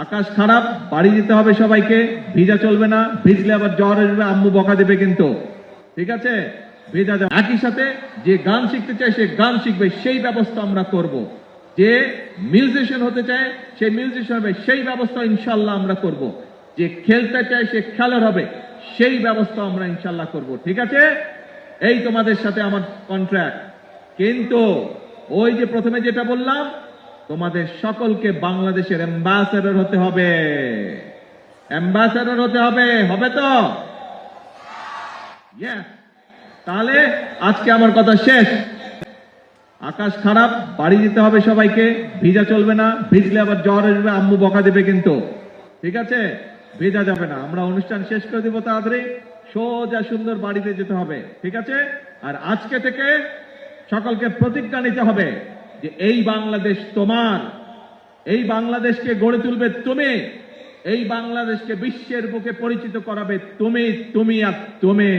আকাশ খারাপ, বাড়ি যেতে হবে সবাইকে, ভিজা চলবে না, ভিজলে আবার জ্বর আসবে, আম্মু বকা দেবে কিন্তু, ঠিক আছে? ভেজা যাবে। একই সাথে যে গান শিখতে চায় সে গান শিখবে, সেই ব্যবস্থা আমরা করব। যে মিউজিশিয়ান হতে চায় সে মিউজিশিয়ান হবে, সেই ব্যবস্থা ইনশাল্লাহ আমরা করব। যে খেলতে চায় সে খেলার হবে, সেই ব্যবস্থা আমরা ইনশাল্লাহ করব, ঠিক আছে? এই তোমাদের সাথে আমার কন্ট্রাক্ট। কিন্তু ওই যে প্রথমে যেটা বললাম, তোমাদের সকলকে বাংলাদেশের অ্যাম্বাসেডর হতে হবে, অ্যাম্বাসেডর হতে হবে, হবে তো? তাহলে আজকে আমার কথা শেষ। আকাশ খারাপ, বাড়ি যেতে হবে সবাইকে, ভিজা চলবে না, ভিজলে আবার জ্বর আসবে, আম্মু বকা দেবে কিন্তু, ঠিক আছে? ভেজা যাবে না। আমরা অনুষ্ঠান শেষ করে দিব তাড়াতাড়ি, সোজা সুন্দর বাড়িতে যেতে হবে, ঠিক আছে? আর আজকে থেকে সকলকে প্রতিজ্ঞা নিতে হবে যে এই বাংলাদেশ তোমার, এই বাংলাদেশকে গড়ে তুলবে তুমি, এই বাংলাদেশকে বিশ্বের বুকে পরিচিত করাবে তুমি, তুমি আর তুমি।